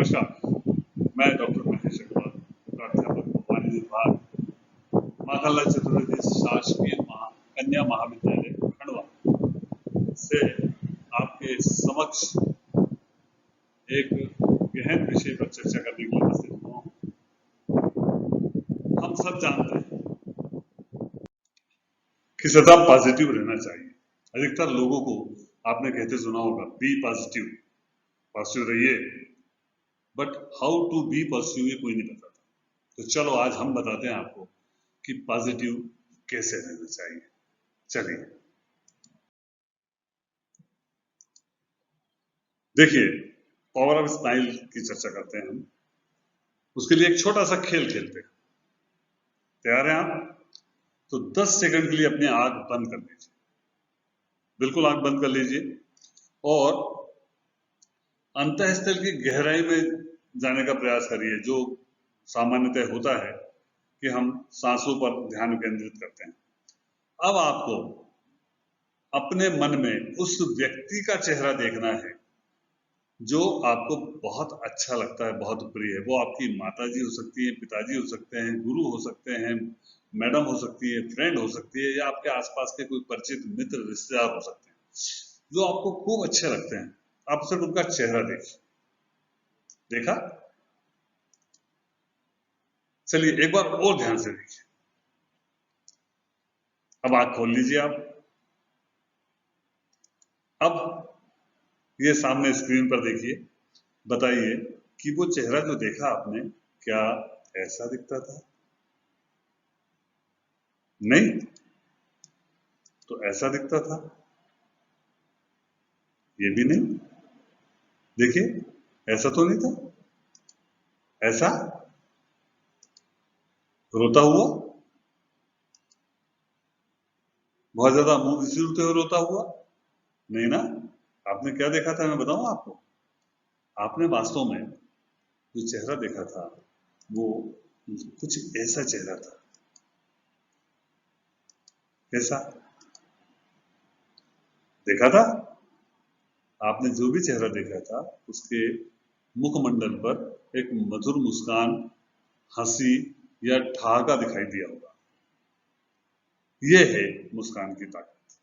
नमस्कार, मैं डॉक्टर महेश अग्रवाल, प्राध्यापक वाणिज्य विभाग, माखनलाल चतुर्वेदी शासकीय कन्या महाविद्यालय खंडवा से आपके समक्ष एक गहन विषय पर चर्चा करने के लिए उपस्थित हुआ हूँ। हम सब जानते हैं कि सदा पॉजिटिव रहना चाहिए। अधिकतर लोगों को आपने कहते सुना होगा, बी पॉजिटिव, पॉजिटिव रहिए, but how to be positive ये कोई नहीं बताता। तो चलो आज हम बताते हैं आपको कि पॉजिटिव कैसे रहना चाहिए। चलिए देखिए, पावर ऑफ स्माइल की चर्चा करते हैं हम। उसके लिए एक छोटा सा खेल खेलते हैं। तैयार हैं आप? तो 10 सेकंड के लिए अपनी आंख बंद कर लीजिए, बिल्कुल आंख बंद कर लीजिए और अंतःस्थल की गहराई में जाने का प्रयास करिए। जो सामान्यतः होता है कि हम सांसों पर ध्यान केंद्रित करते हैं। अब आपको अपने मन में उस व्यक्ति का चेहरा देखना है जो आपको बहुत अच्छा लगता है, बहुत प्रिय है। वो आपकी माताजी हो सकती है, पिताजी हो सकते हैं, गुरु हो सकते हैं, मैडम हो सकती है, फ्रेंड हो सकती है, या आपके आसपास के कोई परिचित मित्र रिश्तेदार हो सकते हैं जो आपको खूब अच्छे लगते हैं। आप सिर्फ उनका चेहरा देखिए। देखा? चलिए एक बार और ध्यान से देखिए। अब आंख खोल लीजिए आप। अब ये सामने स्क्रीन पर देखिए, बताइए कि वो चेहरा जो देखा आपने, क्या ऐसा दिखता था? नहीं? तो ऐसा दिखता था? ये भी नहीं। देखिए, ऐसा तो नहीं था। ऐसा रोता हुआ, बहुत ज्यादा मुंह सिलते हुए रोता हुआ? नहीं ना। आपने क्या देखा था, मैं बताऊं आपको? आपने वास्तव में जो चेहरा देखा था वो कुछ ऐसा चेहरा था। कैसा देखा था? आपने जो भी चेहरा देखा था उसके मुखमंडल पर एक मधुर मुस्कान, हंसी या ठहाका दिखाई दिया होगा। यह है मुस्कान की ताकत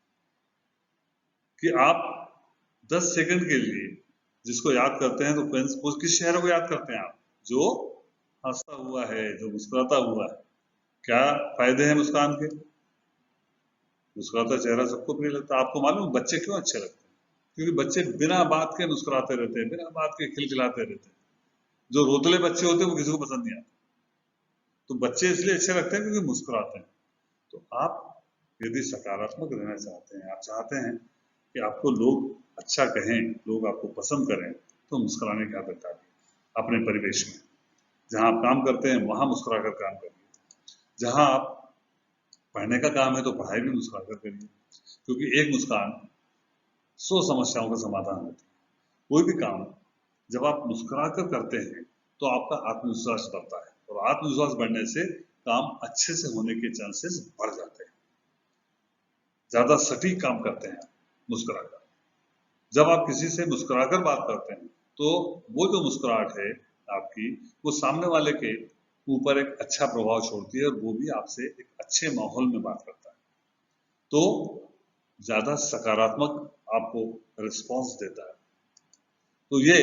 कि आप 10 सेकंड के लिए जिसको याद करते हैं, तो वो किस चेहरे को याद करते हैं आप? जो हंसता हुआ है, जो मुस्कुराता हुआ है। क्या फायदे हैं मुस्कान के? मुस्कुराता चेहरा सबको प्रिय लगता है। आपको मालूम बच्चे क्यों अच्छे लगते हैं? क्योंकि बच्चे बिना बात के मुस्कुराते रहते हैं, बिना बात के खिलखिलाते रहते हैं। जो रोतले बच्चे होते हैं वो किसी को पसंद नहीं आते। तो बच्चे इसलिए अच्छे लगते हैं क्योंकि मुस्कुराते हैं। तो आप यदि सकारात्मक रहना चाहते हैं, आप चाहते हैं कि आपको लोग अच्छा कहें, लोग आपको पसंद करें, तो मुस्कुराने की आदत डालिए। अपने परिवेश में जहां आप काम करते हैं वहां मुस्कुराकर काम करिए। जहां आप पढ़ने का काम है तो पढ़ाई भी मुस्कुराकर करिए, क्योंकि एक मुस्कान 100 समस्याओं का समाधान होती है। कोई भी काम जब आप मुस्कुराकर करते हैं तो आपका आत्मविश्वास बढ़ता है, और आत्मविश्वास बढ़ने से काम अच्छे से होने के चांसेस बढ़ जाते हैं। ज्यादा सटीक काम करते हैं मुस्कुराकर। जब आप किसी से मुस्कुराकर बात करते हैं तो वो जो मुस्कुराहट है आपकी, वो सामने वाले के ऊपर एक अच्छा प्रभाव छोड़ती है, और वो भी आपसे एक अच्छे माहौल में बात करता है। तो ज्यादा सकारात्मक आपको रिस्पॉन्स देता है। तो ये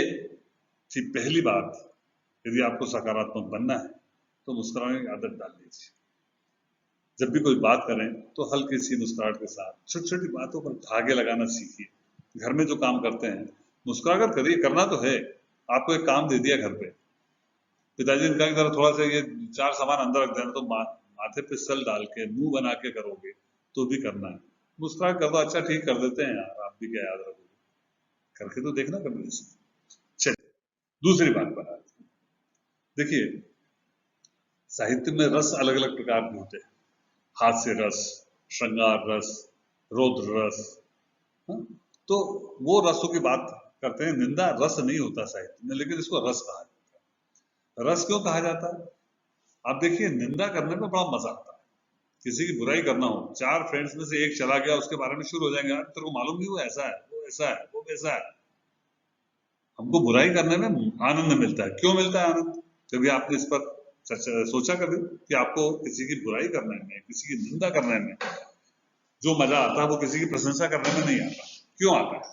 थी पहली बात। यदि आपको सकारात्मक बनना है तो मुस्कुराने की आदत डाल लीजिए। जब भी कोई बात करें तो हल्की सी मुस्कुराहट के साथ छोटी छोटी बातों पर धागे लगाना सीखिए। घर में जो काम करते हैं मुस्कुराकर करिए, करना तो है। आपको एक काम दे दिया घर पे, पिताजी ने कहा कि जरा थोड़ा सा ये 4 सामान अंदर रख देना, तो माथे पे सर डाल के मुंह बना के करोगे तो भी करना है। मुस्कुरा कर दो, अच्छा ठीक कर देते हैं यार, आप भी क्या याद रखोगे, करके तो देखना कभी। चलिए दूसरी बात पर आते हैं। देखिए, साहित्य में रस अलग अलग प्रकार के होते हैं। हास्य रस, श्रृंगार रस, रौद्र रस। हाँ? तो वो रसों की बात करते हैं। निंदा रस नहीं होता साहित्य में, लेकिन इसको रस कहा जाता है। रस क्यों कहा जाता है? आप देखिए, निंदा करने में बड़ा मजा आता है। किसी की बुराई करना हो, 4 फ्रेंड्स में से एक चला गया, उसके बारे में शुरू हो जाएंगे, तेरे को मालूम नहीं वो ऐसा है, वो ऐसा है, वो वैसा है। हमको बुराई करने में आनंद मिलता है। क्यों मिलता है आनंद? कभी आपने इस पर सोचा कभी कि आपको किसी की बुराई करने में, किसी की निंदा करने में जो मजा आता है वो किसी की प्रशंसा करने में नहीं आता? क्यों आता है?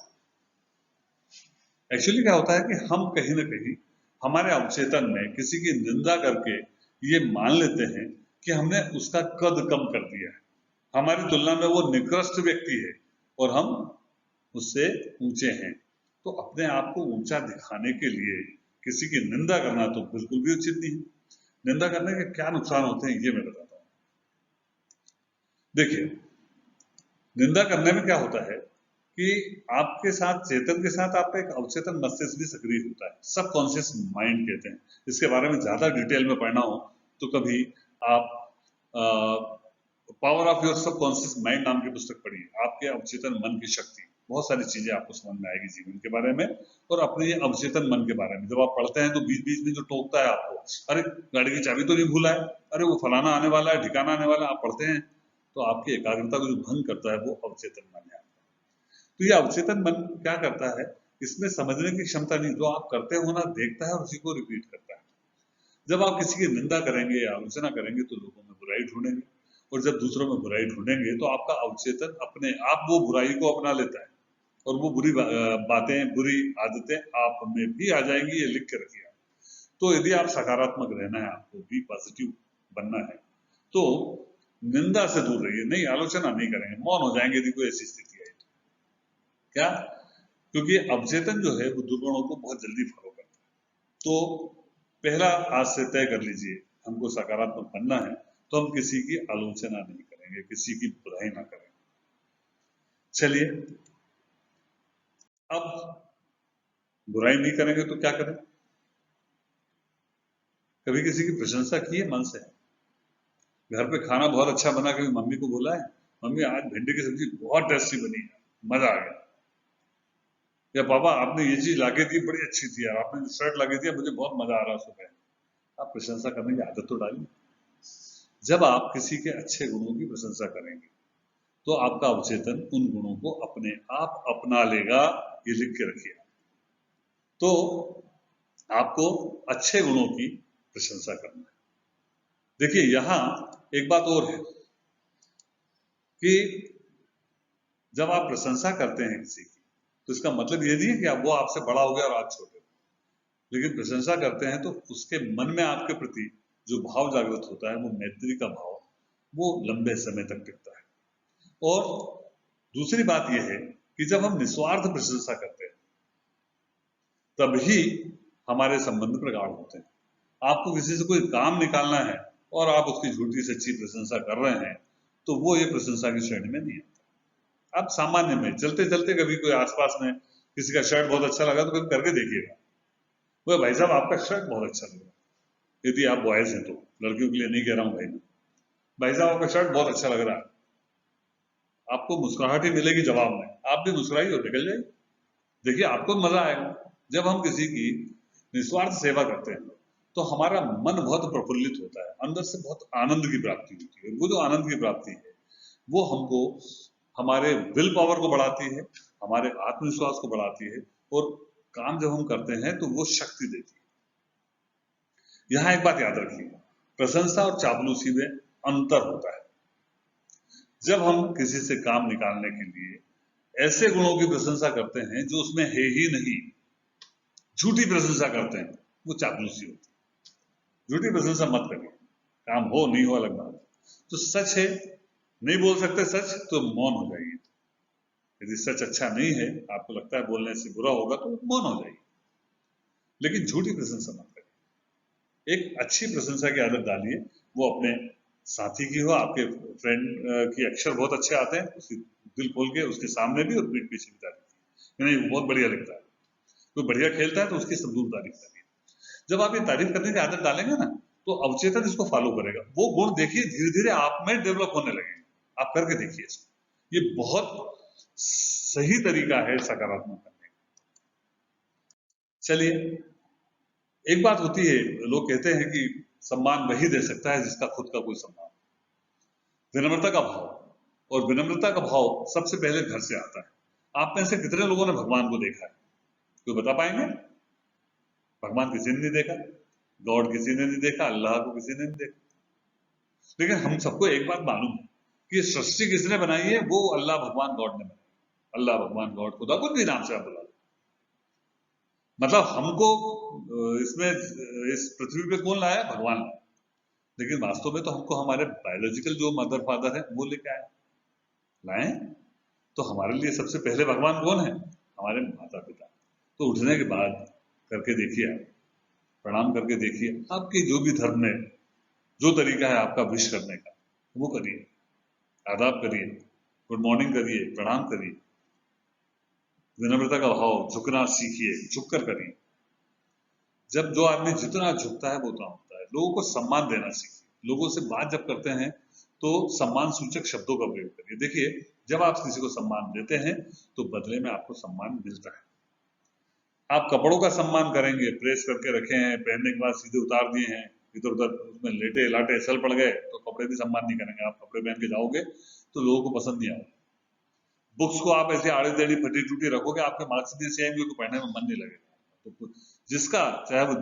एक्चुअली क्या होता है कि हम कहीं ना कहीं हमारे अवचेतन में किसी की निंदा करके ये मान लेते हैं कि हमने उसका कद कम कर दिया है, हमारी तुलना में वो निकृष्ट व्यक्ति है और हम उससे ऊंचे हैं। तो अपने आप को ऊंचा दिखाने के लिए किसी की निंदा करना तो बिल्कुल भी उचित नहीं है। निंदा करने के क्या नुकसान होते हैं ये मैं बताता हूँ। देखिए, निंदा करने में क्या होता है कि आपके साथ, चेतन के साथ आपका एक अवचेतन मस्तिष्क भी सक्रिय होता है, सबकॉन्शियस माइंड कहते हैं। इसके बारे में ज्यादा डिटेल में पढ़ना हो तो कभी आप power of your subconscious mind नाम की पुस्तक पढ़िए। आपके अवचेतन मन की शक्ति, बहुत सारी चीजें आपको समझ में आएगी जीवन के बारे में और अपने अवचेतन मन के बारे में। जब आप पढ़ते हैं तो बीच बीच में जो टोकता है आपको, अरे गाड़ी की चाबी तो नहीं भूला है, अरे वो फलाना आने वाला है, ठिकाना आने वाला है, आप पढ़ते हैं तो आपकी एकाग्रता को जो भंग करता है वो अवचेतन मन है। तो ये अवचेतन मन क्या करता है, इसमें समझने की क्षमता नहीं, जो आप करते हो ना देखता है और उसी को रिपीट करता है। जब आप किसी की निंदा करेंगे या आलोचना करेंगे तो लोगों में बुराई ढूंढेंगे, और जब दूसरों में बुराई ढूंढेंगे तो आपका अवचेतन अपने आप वो बुराई को अपना लेता है और वो बुरी बातें, बुरी आदतें आप में भी आ जाएंगी। ये लिख के रखिए। तो यदि आप सकारात्मक रहना है, आपको भी पॉजिटिव बनना है, तो निंदा से दूर रहिए। नहीं, आलोचना नहीं करेंगे, मौन हो जाएंगे यदि कोई ऐसी स्थिति आई। क्या? क्योंकि अवचेतन जो है वो दुर्गुणों को बहुत जल्दी फॉलो करता है। तो पहला आज से तय कर लीजिए, हमको सकारात्मक बनना है तो हम किसी की आलोचना नहीं करेंगे, किसी की बुराई ना करेंगे। चलिए, अब बुराई नहीं करेंगे तो क्या करें? कभी किसी की प्रशंसा की है मन से? घर पे खाना बहुत अच्छा बना, कभी मम्मी को बोला है, मम्मी आज भिंडी की सब्जी बहुत टेस्टी बनी है, मजा आ गया? या पापा आपने ये चीज लाके दी बड़ी अच्छी थी यार, आपने शर्ट लाके दिया मुझे बहुत मजा आ रहा है सुबह? आप प्रशंसा करने की आदत तो डालिए। जब आप किसी के अच्छे गुणों की प्रशंसा करेंगे तो आपका अवचेतन उन गुणों को अपने आप अपना लेगा। ये लिख के रखिए। तो आपको अच्छे गुणों की प्रशंसा करना है। देखिए, यहां एक बात और है कि जब आप प्रशंसा करते हैं किसी की तो इसका मतलब ये नहीं है कि वो आपसे बड़ा हो गया और आप छोटे हो, लेकिन प्रशंसा करते हैं तो उसके मन में आपके प्रति जो भाव जागृत होता है, वो मैत्री का भाव, वो लंबे समय तक टिकता है। और दूसरी बात यह है कि जब हम निस्वार्थ प्रशंसा करते हैं तभी हमारे संबंध प्रगाढ़ होते हैं। आपको किसी से कोई काम निकालना है और आप उसकी झूठी सच्ची प्रशंसा कर रहे हैं तो वो ये प्रशंसा की श्रेणी में नहीं आता। आप सामान्य में चलते चलते कभी कोई आसपास में किसी का शर्ट बहुत अच्छा लगा तो कभी करके देखिएगा, वो भाई साहब आपका शर्ट बहुत अच्छा लग रहा है। यदि आप बॉयज हैं तो, लड़कियों के लिए नहीं कह रहा हूँ भाई, भाई साहब आपका शर्ट बहुत अच्छा लग रहा है, आपको मुस्कुराहट ही मिलेगी जवाब में, आप भी मुस्कुराइए और निकल जाइए। देखिए, आपको मजा आएगा। जब हम किसी की निस्वार्थ सेवा करते हैं तो हमारा मन बहुत प्रफुल्लित होता है, अंदर से बहुत आनंद की प्राप्ति होती है। वो जो आनंद की प्राप्ति है वो हमको हमारे विल पावर को बढ़ाती है, हमारे आत्मविश्वास को बढ़ाती है, और काम जब हम करते हैं तो वो शक्ति देती है। यहां एक बात याद रखिए, प्रशंसा और चापलूसी में अंतर होता है। जब हम किसी से काम निकालने के लिए ऐसे गुणों की प्रशंसा करते हैं जो उसमें है ही नहीं, झूठी प्रशंसा करते हैं, वो चापलूसी होती है। झूठी प्रशंसा मत करिए, काम हो नहीं हो अलग बात। तो सच है, नहीं बोल सकते सच तो मौन हो जाइए। यदि सच अच्छा नहीं है, आपको लगता है बोलने से बुरा होगा तो मौन हो जाइए, लेकिन झूठी प्रशंसा मत करिए। एक अच्छी प्रशंसा की आदत डालिए, वो अपने साथी की हो, आपके फ्रेंड की अक्षर बहुत अच्छे आते हैं, उसकी दिल खोल के उसके सामने भी और पीठ पीछे भी तारीफ, नहीं वो बहुत बढ़िया लिखता है, कोई बढ़िया खेलता है तो उसकी सब दूर तारीफ करिए। जब आप ये तारीफ करने की आदत डालेंगे ना तो अवचेतन इसको फॉलो करेगा। वो गुण देखिए धीरे धीरे आप में डेवलप होने लगेंगे। आप करके देखिए इसको, ये बहुत सही तरीका है सकारात्मक करने का। चलिए, एक बात होती है, लोग कहते हैं कि सम्मान वही दे सकता है जिसका खुद का कोई सम्मान। विनम्रता का भाव, और विनम्रता का भाव सबसे पहले घर से आता है। आप में से कितने लोगों ने भगवान को देखा है? कोई बता पाएंगे? भगवान किसी ने नहीं देखा, गॉड किसी ने नहीं देखा, अल्लाह को किसी ने नहीं देखा, लेकिन हम सबको एक बात मालूम है कि ये सृष्टि किसने बनाई है, वो अल्लाह भगवान गॉड ने बनाई। अल्लाह भगवान गॉड खुदा कुछ भी नाम से आप बुला लो, मतलब हमको इसमें इस पृथ्वी पे कौन लाया, भगवान लाया, लेकिन वास्तव में तो हमको हमारे बायोलॉजिकल जो मदर फादर है वो लेके आए, लाए। तो हमारे लिए सबसे पहले भगवान कौन है, हमारे माता पिता। तो उठने के बाद करके देखिए, आप प्रणाम करके देखिए, आपके जो भी धर्म में जो तरीका है आपका विश करने का वो करिए, आदाब करिए, गुड मॉर्निंग करिए, प्रणाम करिए, विनम्रता का भाव, झुकना सीखिए, झुक कर करिए। जब जो आदमी जितना झुकता है वो उतना होता है। लोगों को सम्मान देना सीखिए, लोगों से बात जब करते हैं तो सम्मान सूचक शब्दों का प्रयोग करिए। देखिए, जब आप किसी को सम्मान देते हैं तो बदले में आपको सम्मान मिलता है। आप कपड़ों का सम्मान करेंगे, प्रेस करके रखे हैं, पहनने के बाद सीधे उतार दिए हैं, इधर उधर उसमें लेटे लाटे सल पड़ गए, तो कपड़े भी सम्मान नहीं करेंगे। आप कपड़े पहन के जाओगे तो लोगों को पसंद नहीं आएगा। बुक्स को आप ऐसे आड़ी टेढ़ी फटी टूटी रखोगे, आपके मार्क्स भी ऐसे आएंगे, पढ़ने में मन नहीं लगेगा। तो जिसका, चाहे वो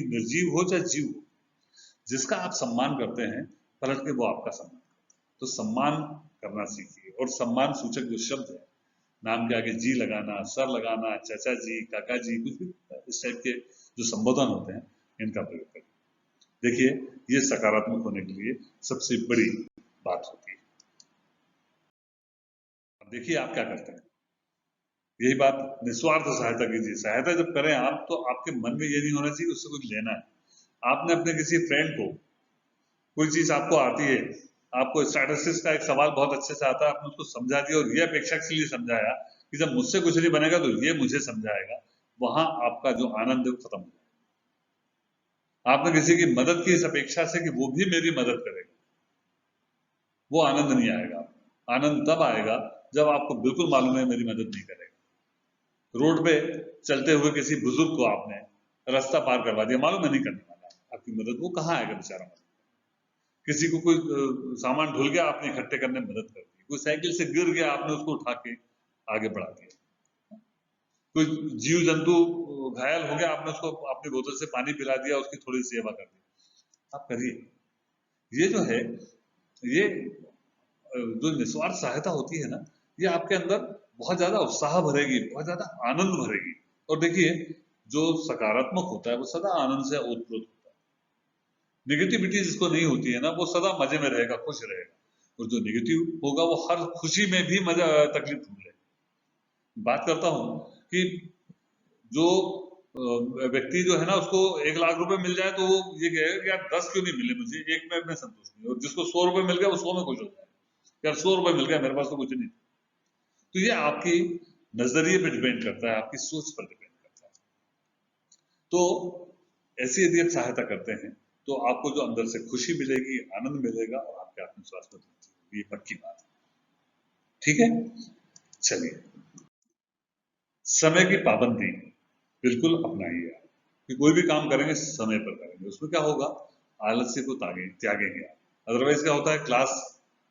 निर्जीव हो चाहे जीव हो, जिसका आप सम्मान करते हैं, पलट के वो आपका सम्मान करते हैं। तो सम्मान करना सीखिए, और सम्मान सूचक जो शब्द है, नाम के आगे जी लगाना, सर लगाना, चाचा जी, काका जी, कुछ भी इस टाइप के जो संबोधन होते हैं, इनका प्रयोग करें। देखिए, ये सकारात्मक होने के लिए सबसे बड़ी बात होती है। अब देखिए आप क्या करते हैं, यही बात, निस्वार्थ सहायता कीजिए। सहायता जब करें आप, तो आपके मन में ये नहीं होना चाहिए उससे कुछ लेना है। आपने अपने किसी फ्रेंड को, कोई चीज आपको आती है, आपको स्टैटिस्टिक्स का एक सवाल बहुत अच्छे से आता है, आपने उसको समझा दिया, और ये अपेक्षा के लिए समझाया कि जब मुझसे कुछ नहीं बनेगा तो ये मुझे समझाएगा, वहां आपका जो आनंद है वो खत्म हो जाएगा। आपने किसी की मदद की इस अपेक्षा से कि वो भी मेरी मदद करेगा, वो आनंद नहीं आएगा। आनंद तब आएगा जब आपको बिल्कुल मालूम है मेरी मदद नहीं करेगा। रोड पे चलते हुए किसी बुजुर्ग को आपने रास्ता पार करवा दिया, मालूम है नहीं करने वाला आपकी मदद, वो कहाँ आएगा बेचारा मदद। किसी को कोई सामान ढुल गया, आपने इकट्ठे करने में मदद कर दी। कोई साइकिल से गिर गया, आपने उसको उठा के आगे बढ़ा दिया। कोई जीव जंतु घायल हो गया, आपने उसको अपनी बोतल से पानी पिला दिया, उसकी थोड़ी सेवा कर दी। आप करिए। ये जो है, ये जो निस्वार्थ सहायता होती है ना, ये आपके अंदर बहुत ज्यादा उत्साह भरेगी, बहुत ज्यादा आनंद भरेगी। और देखिए, जो सकारात्मक होता है वो सदा आनंद से ओतप्रोत होता है। नेगेटिविटी जिसको नहीं होती है ना, वो सदा मजे में रहेगा, खुश रहेगा। और जो नेगेटिव होगा वो हर खुशी में भी मजा तकलीफ ढूंढ लेगा। बात करता हूँ कि जो व्यक्ति जो है ना, उसको 1 लाख रुपए मिल जाए तो वो ये कहेगा कि यार 10 क्यों नहीं मिले मुझे, एक में मैं संतुष्ट नहीं। और जिसको 100 रुपए मिल गया वो 100 में खुश हो जाए, यार 100 रुपए मिल गया, मेरे पास तो कुछ नहीं। तो ये आपकी नजरिए पे डिपेंड करता है, आपकी सोच पर डिपेंड करता है। तो ऐसी यदि आप सहायता करते हैं तो आपको जो अंदर से खुशी मिलेगी, आनंद मिलेगा, और आपके आत्मविश्वास में वृद्धि होगी। ये पक्की बात है। ठीक है, चलिए, समय की पाबंदी बिल्कुल अपनाइए आप, कि कोई भी काम करेंगे समय पर करेंगे। उसमें क्या होगा, आलस्य को त्यागेंगे आप। अदरवाइज क्या होता है, क्लास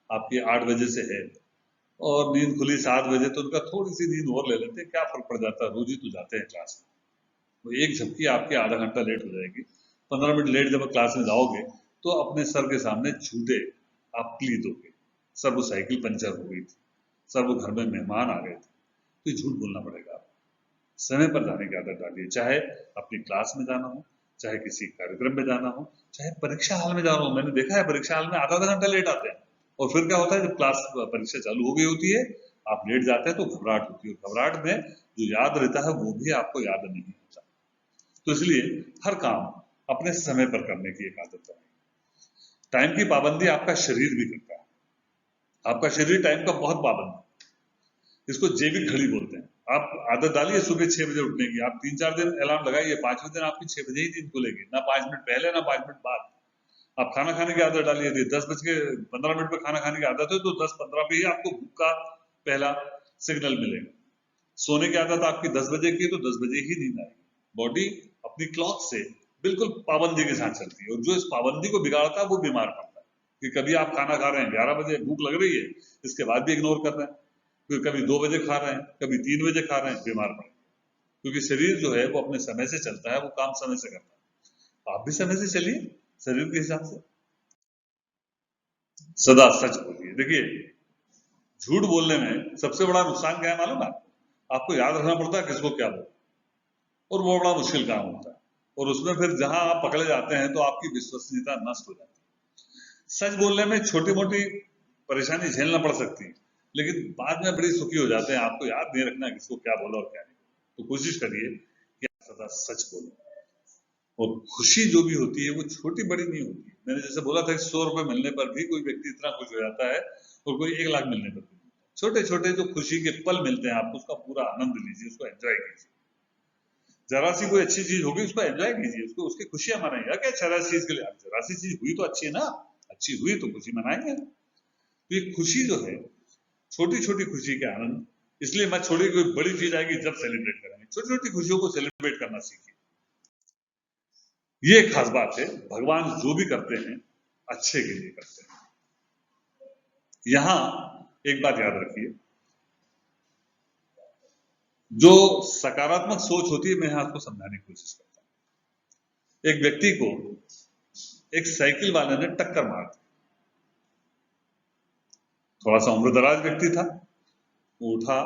आपकी 8 बजे से है और नींद खुली 7 बजे, तो उनका थोड़ी सी नींद और ले लेते हैं, क्या फर्क पड़ जाता है, रोज ही तो जाते हैं क्लास में। वो एक झपकी आपकी आधा घंटा लेट हो जाएगी। 15 मिनट लेट जब क्लास में जाओगे तो अपने सर के सामने झूठे आप प्ली दोगे, सर वो साइकिल पंचर हो गई थी, सर वो घर में मेहमान आ गए थे, तो ये झूठ बोलना पड़ेगा आपको। समय पर जाने की आदत डालिए, चाहे अपनी क्लास में जाना हो, चाहे किसी कार्यक्रम में जाना हो, चाहे परीक्षा हाल में जाना हो। मैंने देखा है परीक्षा हाल में आधा आधा घंटा लेट आते हैं, और फिर क्या होता है, जब क्लास परीक्षा चालू हो गई होती है, आप लेट जाते हैं तो घबराहट होती है, और घबराहट में जो याद रहता है वो भी आपको याद नहीं होता। तो इसलिए हर काम अपने समय पर करने की एक आदत है। टाइम की पाबंदी आपका शरीर भी करता है। आपका शरीर टाइम का बहुत पाबंद है, इसको जैविक घड़ी बोलते हैं। आप आदत डालिए सुबह 6 बजे उठने की, आप 3-4 दिन अलार्म लगाइए, 5वें दिन आपकी 6 बजे ही नींद खुलेगी, ना 5 मिनट पहले ना 5 मिनट बाद। आप खाना खाने की आदत डालिए, यदि 10:15 पे खाना खाने की आदत है तो 10:15 पे ही आपको भूख का पहला सिग्नल मिलेगा। सोने की आदत आपकी 10 बजे की है तो 10 बजे ही नींद आएगी। बॉडी अपनी क्लॉक से बिल्कुल पाबंदी के साथ चलती है, और जो इस पाबंदी को बिगाड़ता है वो बीमार पड़ता है। कि कभी आप खाना खा रहे हैं 11 बजे, भूख लग रही है, इसके बाद भी इग्नोर कर रहे हैं, फिर कभी 2 बजे खा रहे हैं, कभी 3 बजे खा रहे हैं, बीमार पड़ रहे हैं। क्योंकि शरीर जो है वो अपने समय से चलता है, वो काम समय से करता है। आप भी समय से चलिए शरीर के हिसाब से। सदा सच बोलिए। देखिए, झूठ बोलने में सबसे बड़ा नुकसान क्या है मालूम है आपको याद रखना पड़ता है किसको क्या बोलना, और वो बड़ा मुश्किल काम होता है। और उसमें फिर जहां आप पकड़े जाते हैं तो आपकी विश्वसनीयता नष्ट हो जाती है। सच बोलने में छोटी मोटी परेशानी झेलना पड़ सकती है, लेकिन बाद में बड़ी सुखी हो जाते हैं। आपको याद नहीं रखना किसको क्या बोला और क्या नहीं। तो कोशिश करिए कि आप सदा सच बोलें। और खुशी जो भी होती है वो छोटी बड़ी नहीं होती है। मैंने जैसे बोला था कि 100 रुपए मिलने पर भी कोई व्यक्ति इतना खुश हो जाता है, और कोई 1 लाख मिलने पर भी। छोटे छोटे जो खुशी के पल मिलते हैं आपको, उसका पूरा आनंद लीजिए, उसको एंजॉय कीजिए। जरा सी कोई अच्छी चीज होगी उसको एंजॉय कीजिए, उसको उसकी खुशियां मनाइए। क्या जरा सी चीज के लिए, जरा सी चीज हुई तो अच्छी है ना, अच्छी हुई तो खुशी मनाएंगे। तो ये खुशी जो है, छोटी छोटी खुशी के आनंद, इसलिए मैं छोड़ी कोई बड़ी चीज आएगी जब सेलिब्रेट करेंगे। छोटी छोटी खुशियों को सेलिब्रेट करना सीखिए। ये खास बात है, भगवान जो भी करते हैं अच्छे के लिए करते हैं। यहां एक बात याद रखिए, जो सकारात्मक सोच होती है, मैं यहां आपको समझाने की कोशिश करता हूं। एक व्यक्ति को एक साइकिल वाले ने टक्कर मार दी। थोड़ा सा उम्रदराज व्यक्ति था। वो उठा,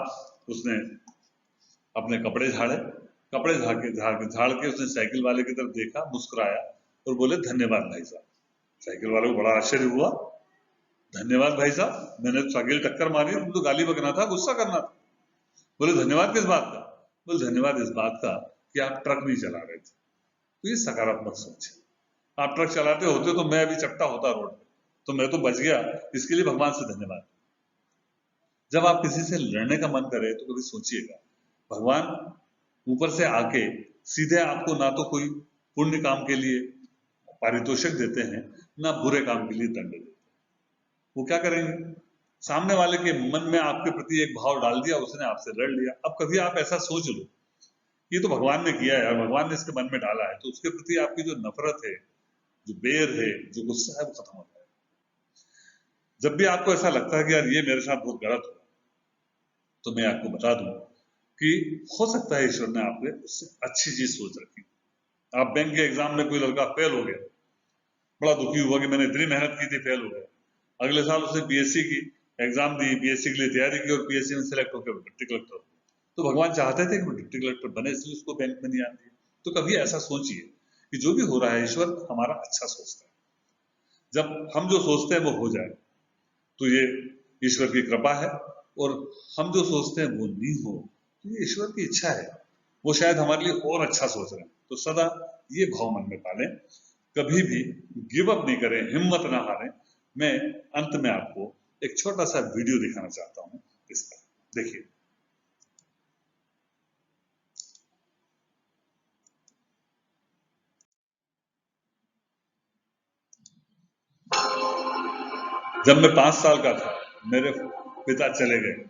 उसने अपने कपड़े झाड़े, कपड़े झाड़ के उसने साइकिल वाले की तरफ देखा, मुस्कुराया और बोले, धन्यवाद भाई साहब। साइकिल वाले को बड़ा आश्चर्य हुआ, धन्यवाद भाई साहब, मैंने साइकिल टक्कर मारी, तुम तो गाली बकना था, गुस्सा करना था। बोले, धन्यवाद किस बात का? बोले, धन्यवाद इस बात का कि आप ट्रक नहीं चला रहे थे। तो ये सकारात्मक सोच है। आप ट्रक चलाते होते तो मैं अभी चपटा होता रोड पे, तो मैं तो बच गया, इसके लिए भगवान से धन्यवाद। जब आप किसी से लड़ने का मन करे तो कभी सोचिएगा, भगवान ऊपर से आके सीधे आपको ना तो कोई पुण्य काम के लिए पारितोषिक देते हैं, ना बुरे काम के लिए दंड देते हैं। वो क्या करेंगे? सामने वाले के मन में आपके प्रति एक भाव डाल दिया, उसने आपसे लड़ लिया। अब कभी आप ऐसा सोच लो, ये तो भगवान ने किया है और भगवान ने इसके मन में डाला है, तो उसके प्रति आपकी जो नफरत है, जो बैर है, जो गुस्सा है, वो खत्म हो जाए। जब भी आपको ऐसा लगता है कि यार ये मेरे साथ बहुत गलत हुआ, तो मैं आपको बता दूं कि हो सकता है ईश्वर ने आपने उससे अच्छी चीज सोच रखी। आप बैंक के एग्जाम में कोई लड़का फेल हो गया, बड़ा दुखी हुआ कि मैंने इतनी मेहनत की थी, फेल हो गया। अगले साल उसने पीएससी की एग्जाम दी, पीएससी के लिए तैयारी की और पीएससी में सिलेक्ट होकर डिप्टी कलेक्टर हो। तो भगवान चाहते थे कि वो डिप्टी कलेक्टर बने, इसलिए उसको बैंक में नहीं आती। तो कभी ऐसा सोचिए कि जो भी हो रहा है ईश्वर हमारा अच्छा सोचता है। जब हम जो सोचते हैं वो हो जाए तो ये ईश्वर की कृपा है, और हम जो सोचते हैं वो नहीं हो तो ये ईश्वर की इच्छा है। वो शायद हमारे लिए और अच्छा सोच रहे हैं। तो सदा ये भाव मन में पालें, कभी भी गिव अप नहीं करें, हिम्मत ना हारें। मैं अंत में आपको एक छोटा सा वीडियो दिखाना चाहता हूं इसका, देखिए। जब मैं 5 साल का था, मेरे पिता चले गए।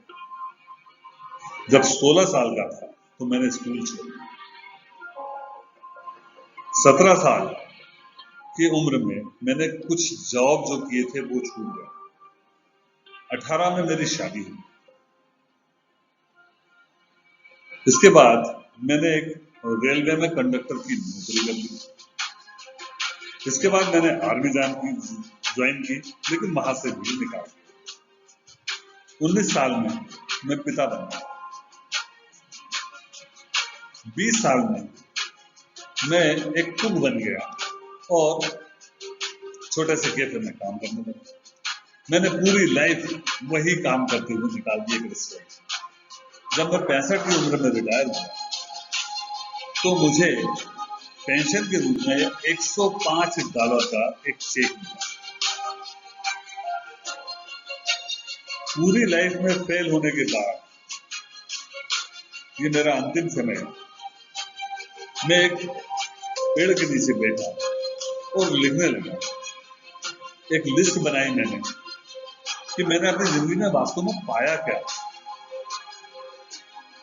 जब 16 साल का था तो मैंने स्कूल छोड़ा। 17 साल की उम्र में मैंने कुछ जॉब जो किए थे वो छूट गए। 18 में मेरी शादी हुई। इसके बाद मैंने एक रेलवे में कंडक्टर की नौकरी कर ली। इसके बाद मैंने आर्मी ज्वाइन की, लेकिन वहां से भी निकाल दिया। 19 साल में मैं पिता बन गया। 20 साल में मैं एक कुक बन गया और छोटे से कैफे में काम करने लगा। मैंने पूरी लाइफ वही काम करते हुए निकाल दी एक रेस्टोरेंट। जब मैं 65 की उम्र में रिटायर हुआ तो मुझे पेंशन के रूप में $105 का एक चेक मिला। पूरी लाइफ में फेल होने के बाद ये मेरा अंतिम समय है। मैं एक पेड़ के नीचे बैठा और लिखने लगा। एक लिस्ट बनाई मैंने कि मैंने अपनी जिंदगी में वास्तव में पाया क्या,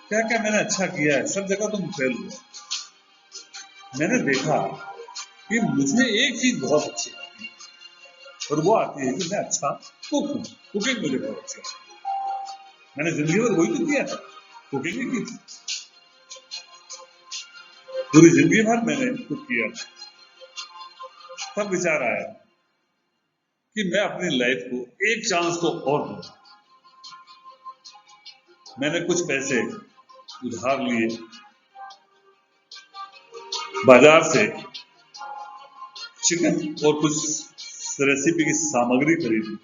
क्या क्या मैंने अच्छा किया है। सब जगह तुम फेल हुआ। मैंने देखा कि मुझे एक चीज बहुत अच्छी आती है, और वो आती है कि मैं अच्छा कुक हूं। कुकिंग मुझे बहुत अच्छी आती है। मैंने जिंदगी भर वही तो किया था, कुकिंग ही की थी। पूरी जिंदगी भर मैंने कुछ किया, तब विचार आया कि मैं अपनी लाइफ को एक चांस तो और दूं। मैंने कुछ पैसे उधार लिए, बाजार से चिकन और कुछ रेसिपी की सामग्री खरीदी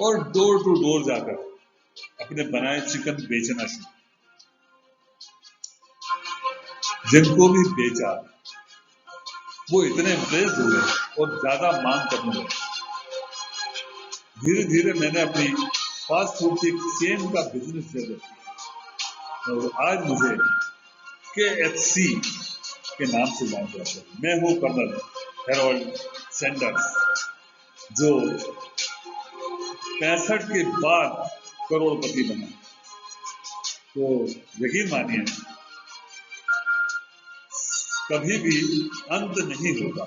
और डोर टू डोर जाकर अपने बनाए चिकन बेचना शुरू। जिनको भी बेचा वो इतने इम्प्रेस हुए और ज्यादा मांग करने लगे। धीरे धीरे मैंने अपनी फास्ट फूड की चेन का बिजनेस डेवलप किया और आज मुझे KFC के नाम से जाना जाता है। मैं हूँ कर्नल हैरोल्ड सैंडर्स, जो 65 के बाद करोड़पति बना। तो यकीन मानिए, कभी भी अंत नहीं होगा।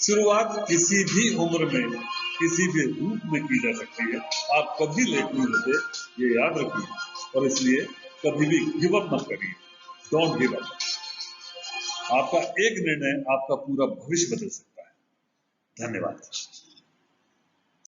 शुरुआत किसी भी उम्र में किसी भी रूप में की जा सकती है। आप कभी लेट नहीं होते, ये याद रखिए। और इसलिए कभी भी गिव अप मत करिए। Don't give up. आपका एक निर्णय आपका पूरा भविष्य बदल सकता है। धन्यवाद।